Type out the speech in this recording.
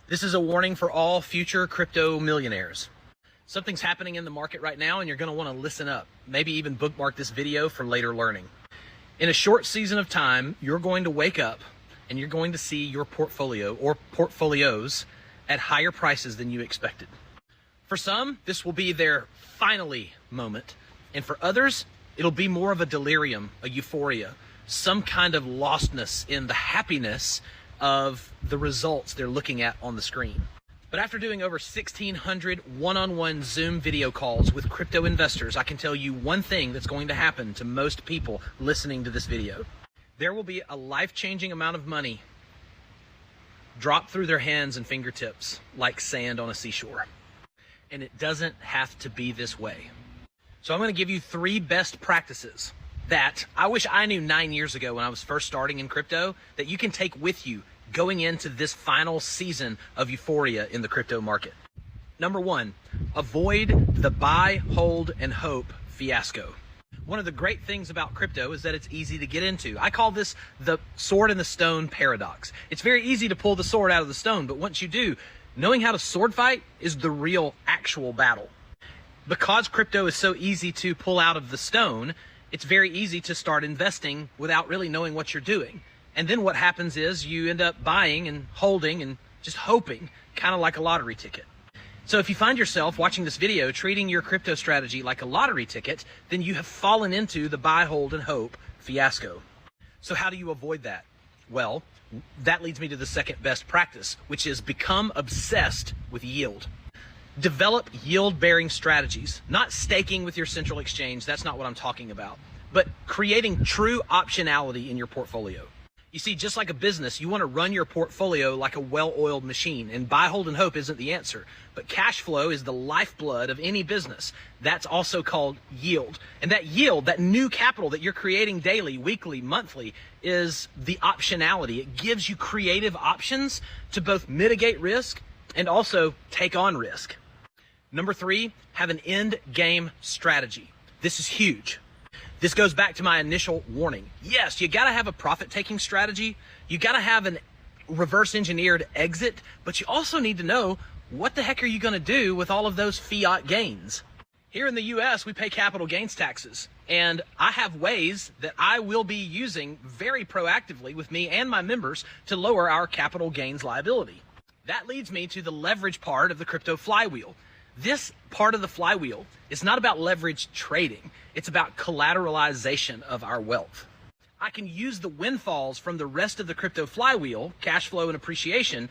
This is a warning for all future crypto millionaires. Something's happening in the market right now and you're going to want to listen up. Maybe even bookmark this video for later learning. In a short season of time, you're going to wake up and you're going to see your portfolio or portfolios at higher prices than you expected. For some, this will be their finally moment. And for others, it'll be more of a delirium, a euphoria, some kind of lostness in the happiness of the results they're looking at on the screen. But after doing over 1,600 one-on-one Zoom video calls with crypto investors, I can tell you one thing that's going to happen to most people listening to this video. There will be a life-changing amount of money drop through their hands and fingertips like sand on a seashore. And it doesn't have to be this way. So I'm going to give you 3 best practices that I wish I knew 9 years ago when I was first starting in crypto that you can take with you going into this final season of euphoria in the crypto market. Number 1, avoid the buy, hold, and hope fiasco. One of the great things about crypto is that it's easy to get into. I call this the sword and the stone paradox. It's very easy to pull the sword out of the stone, but once you do, knowing how to sword fight is the real actual battle. Because crypto is so easy to pull out of the stone, it's very easy to start investing without really knowing what you're doing. And then what happens is you end up buying and holding and just hoping, kind of like a lottery ticket. So if you find yourself watching this video treating your crypto strategy like a lottery ticket, then you have fallen into the buy, hold, and hope fiasco. So how do you avoid that? Well, that leads me to the second best practice, which is become obsessed with yield. Develop yield-bearing strategies, not staking with your central exchange. That's not what I'm talking about, but creating true optionality in your portfolio. You see, just like a business, you want to run your portfolio like a well-oiled machine, and buy, hold, and hope isn't the answer. But cash flow is the lifeblood of any business. That's also called yield. And that yield, that new capital that you're creating daily, weekly, monthly, is the optionality. It gives you creative options to both mitigate risk and also take on risk. Number 3, have an end game strategy. This is huge. This goes back to my initial warning. Yes, you gotta have a profit-taking strategy. You gotta have an reverse engineered exit, but you also need to know what the heck are you gonna do with all of those fiat gains? Here in the US, we pay capital gains taxes, and I have ways that I will be using very proactively with me and my members to lower our capital gains liability. That leads me to the leverage part of the crypto flywheel. This part of the flywheel is not about leverage trading. It's about collateralization of our wealth. I can use the windfalls from the rest of the crypto flywheel, cash flow and appreciation,